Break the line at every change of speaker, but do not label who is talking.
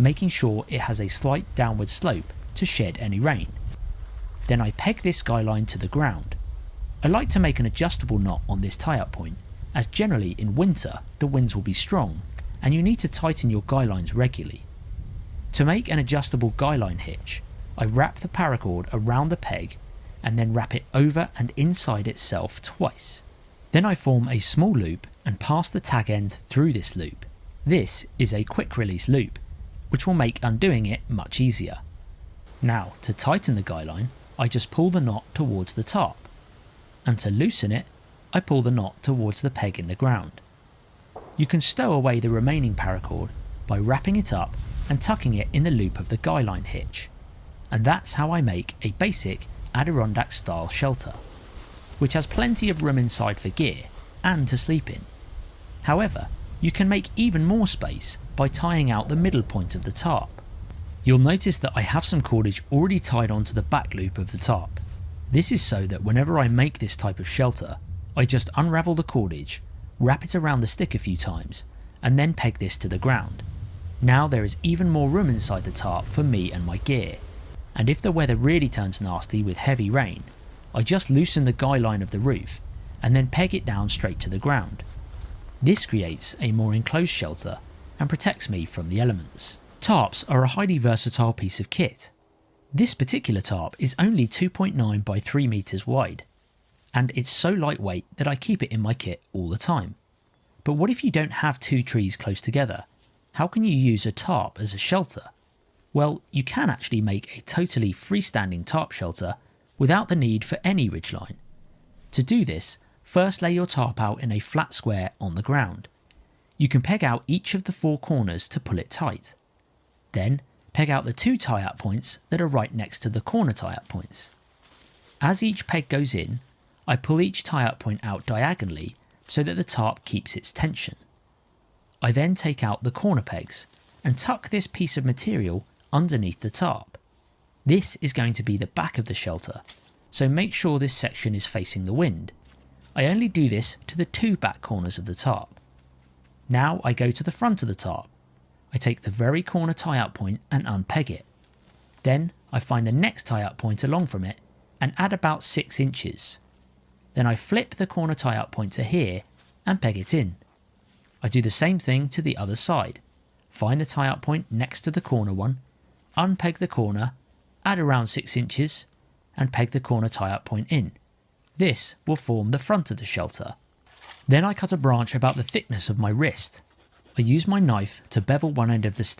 making sure it has a slight downward slope to shed any rain. Then I peg this guy line to the ground. I like to make an adjustable knot on this tie-up point, as generally in winter the winds will be strong and you need to tighten your guy lines regularly. To make an adjustable guy line hitch, I wrap the paracord around the peg and then wrap it over and inside itself twice. Then I form a small loop and pass the tag end through this loop. This is a quick release loop, which will make undoing it much easier. Now to tighten the guy line, I just pull the knot towards the top, and to loosen it, I pull the knot towards the peg in the ground. You can stow away the remaining paracord by wrapping it up and tucking it in the loop of the guy line hitch, and that's how I make a basic Adirondack style shelter, which has plenty of room inside for gear and to sleep in. However, you can make even more space by tying out the middle point of the tarp. You'll notice that I have some cordage already tied onto the back loop of the tarp. This is so that whenever I make this type of shelter, I just unravel the cordage, wrap it around the stick a few times, and then peg this to the ground. Now there is even more room inside the tarp for me and my gear, and if the weather really turns nasty with heavy rain, I just loosen the guy line of the roof and then peg it down straight to the ground. This creates a more enclosed shelter and protects me from the elements. Tarps are a highly versatile piece of kit. This particular tarp is only 2.9 by 3 meters wide, and it's so lightweight that I keep it in my kit all the time. But what if you don't have two trees close together? How can you use a tarp as a shelter? Well, you can actually make a totally freestanding tarp shelter without the need for any ridgeline. To do this, first lay your tarp out in a flat square on the ground. You can peg out each of the 4 corners to pull it tight. Then peg out the 2 tie-up points that are right next to the corner tie-up points. As each peg goes in, I pull each tie-up point out diagonally so that the tarp keeps its tension. I then take out the corner pegs and tuck this piece of material underneath the tarp. This is going to be the back of the shelter, so make sure this section is facing the wind. I only do this to the 2 back corners of the tarp. Now I go to the front of the tarp. I take the very corner tie-up point and unpeg it. Then I find the next tie-up point along from it and add about 6 inches. Then I flip the corner tie-up point to here and peg it in. I do the same thing to the other side. Find the tie-up point next to the corner one, unpeg the corner, add around 6 inches, and peg the corner tie-up point in. This will form the front of the shelter. Then I cut a branch about the thickness of my wrist. I use my knife to bevel one end of the stick